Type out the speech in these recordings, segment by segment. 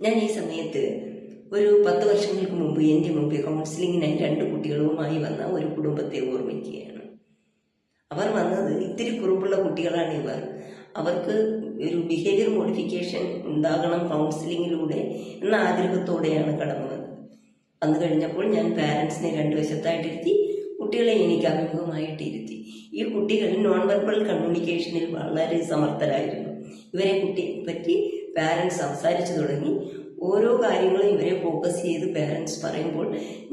ഞാൻ ഈ സമയത്ത് ഒരു 10 വർഷങ്ങൾക്ക് മുമ്പ് എൻ്റെ മുമ്പിൽ കൗൺസിലിങ്ങിനായി 2 കുട്ടികളുമായി വന്ന ഒരു കുടുംബത്തെ ഓർമ്മിക്കുകയാണ്. അവർ വന്നത് ഇത്തിരി കുറുമ്പുള്ള കുട്ടികളാണ് ഇവർ. അവർക്ക് ഒരു ബിഹേവിയർ മോഡിഫിക്കേഷൻ ഉണ്ടാകണം കൗൺസിലിങ്ങിലൂടെ എന്ന ആഗ്രഹത്തോടെയാണ് കടന്നു വന്നത്. വന്നു കഴിഞ്ഞപ്പോൾ ഞാൻ പാരൻസിനെ 2 വശത്തായിട്ടിരുത്തി, കുട്ടികളെ എനിക്ക് അഭിമുഖമായിട്ട് ഇരുത്തി. ഈ കുട്ടികൾ നോൺ വെർബൽ കമ്മ്യൂണിക്കേഷനിൽ വളരെ സമർത്ഥരായിരുന്നു. ഇവരെ പറ്റി പാരൻസ് സംസാരിച്ചു തുടങ്ങി. ഓരോ കാര്യങ്ങളും ഇവരെ ഫോക്കസ് ചെയ്ത് പാരൻസ് പറയുമ്പോൾ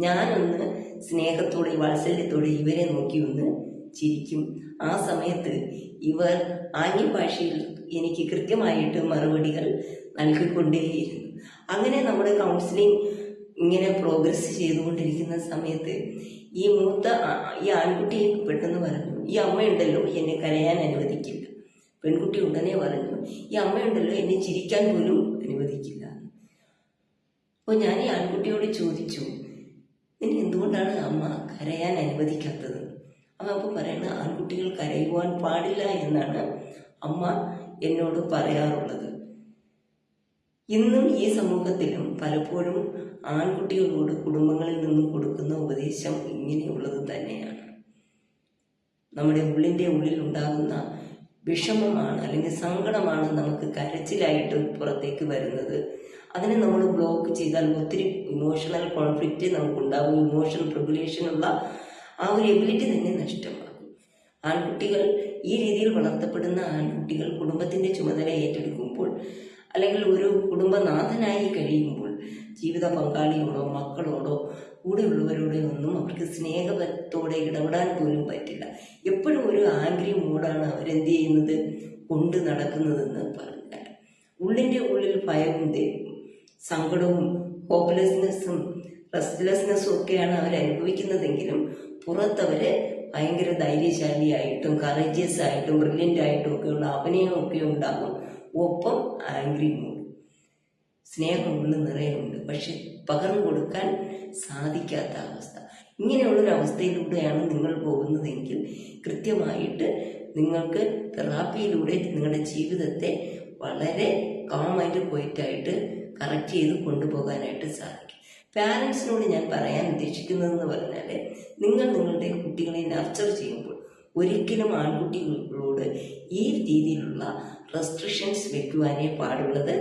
ഞാനൊന്ന് സ്നേഹത്തോടെ വാത്സല്യത്തോടെ ഇവരെ നോക്കി ഒന്ന് ചിരിക്കും. ആ സമയത്ത് ഇവർ ആംഗ്യഭാഷയിൽ എനിക്ക് കൃത്യമായിട്ട് മറുപടികൾ നൽകിക്കൊണ്ടേയിരുന്നു. അങ്ങനെ നമ്മുടെ കൗൺസിലിംഗ് ഇങ്ങനെ പ്രോഗ്രസ് ചെയ്തുകൊണ്ടിരിക്കുന്ന സമയത്ത് ഈ ആൺകുട്ടി പെട്ടെന്ന് പറഞ്ഞു, ഈ അമ്മയുണ്ടല്ലോ എന്നെ കരയാൻ അനുവദിക്കില്ല. പെൺകുട്ടി ഉടനെ പറഞ്ഞു, ഈ അമ്മയുണ്ടല്ലോ എന്നെ ചിരിക്കാൻ പോലും അനുവദിക്കില്ല. അപ്പോൾ ഞാൻ ഈ ആൺകുട്ടിയോട് ചോദിച്ചു, നിന്നെ എന്തുകൊണ്ടാണ് അമ്മ കരയാൻ അനുവദിക്കാത്തത്? അപ്പോൾ പറയുന്നത്, ആൺകുട്ടികൾ കരയുവാൻ പാടില്ല എന്നാണ് അമ്മ എന്നോട് പറയാറുള്ളത്. ഇന്നും ഈ സമൂഹത്തിലും പലപ്പോഴും ആൺകുട്ടികളോട് കുടുംബങ്ങളിൽ നിന്നും കൊടുക്കുന്ന ഉപദേശം ഇങ്ങനെയുള്ളത് തന്നെയാണ്. നമ്മുടെ ഉള്ളിൽ ഉണ്ടാകുന്ന വിഷമമാണ് അല്ലെങ്കിൽ സങ്കടമാണ് നമുക്ക് കരച്ചിലായിട്ട് പുറത്തേക്ക് വരുന്നത്. അതിനെ നമ്മൾ ബ്ലോക്ക് ചെയ്താൽ ഒത്തിരി ഇമോഷണൽ കോൺഫ്ലിക്റ്റ് നമുക്കുണ്ടാകും. ഇമോഷൻ റെഗുലേഷനുള്ള ആ ഒരു എബിലിറ്റി തന്നെ നഷ്ടമാകും. ആൺകുട്ടികൾ ഈ രീതിയിൽ വളർത്തപ്പെടുന്ന ആൺകുട്ടികൾ കുടുംബത്തിൻ്റെ ചുമതല ഏറ്റെടുക്കുമ്പോൾ അല്ലെങ്കിൽ ഒരു കുടുംബനാഥനായി കഴിയുമ്പോൾ ജീവിത പങ്കാളിയോടോ മക്കളോടോ കൂടെയുള്ളവരോടോ ഒന്നും അവർക്ക് സ്നേഹത്തോടെ ഇടപെടാൻ പോലും പറ്റില്ല. എപ്പോഴും ഒരു ആംഗ്രി മൂഡാണ് അവരെന്ത് ചെയ്യുന്നത്, കൊണ്ട് നടക്കുന്നതെന്ന് പറഞ്ഞാൽ ഉള്ളിൽ ഭയവും സങ്കടവും ഹോപ്പ്ലെസ്നെസ്സും റെസ്റ്റ്ലെസ്നെസ്സും ഒക്കെയാണ് അവർ അനുഭവിക്കുന്നതെങ്കിലും പുറത്തവരെ ഭയങ്കര ധൈര്യശാലിയായിട്ടും കറേജിയസ് ആയിട്ടും ബ്രില്യൻ്റ് ആയിട്ടും ഒക്കെയുള്ള അഭിനയമൊക്കെ ഉണ്ടാകും. ഒപ്പം ആംഗ്രി മൂഡ്, സ്നേഹം ഉള്ളിൽ നിറയുന്നുണ്ട്, പക്ഷെ പകർന്നു കൊടുക്കാൻ സാധിക്കാത്ത അവസ്ഥ. ഇങ്ങനെയുള്ളൊരവസ്ഥയിലൂടെയാണ് നിങ്ങൾ പോകുന്നതെങ്കിൽ കൃത്യമായിട്ട് നിങ്ങൾക്ക് തെറാപ്പിയിലൂടെ നിങ്ങളുടെ ജീവിതത്തെ വളരെ കാമായിട്ട് ക്വയറ്റായിട്ട് കറക്റ്റ് ചെയ്ത് കൊണ്ടുപോകാനായിട്ട് സാധിക്കും. പാരൻസിനോട് ഞാൻ പറയാൻ ഉദ്ദേശിക്കുന്നതെന്ന് പറഞ്ഞാൽ, നിങ്ങൾ നിങ്ങളുടെ കുട്ടികളെ നർച്ചർ ചെയ്യുമ്പോൾ ഒരിക്കലും ആൺകുട്ടികളോട് ഈ രീതിയിലുള്ള റെസ്ട്രിക്ഷൻസ് വെക്കുവാനേ പാടുള്ളത്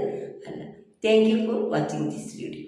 അല്ല. Thank you for watching this video.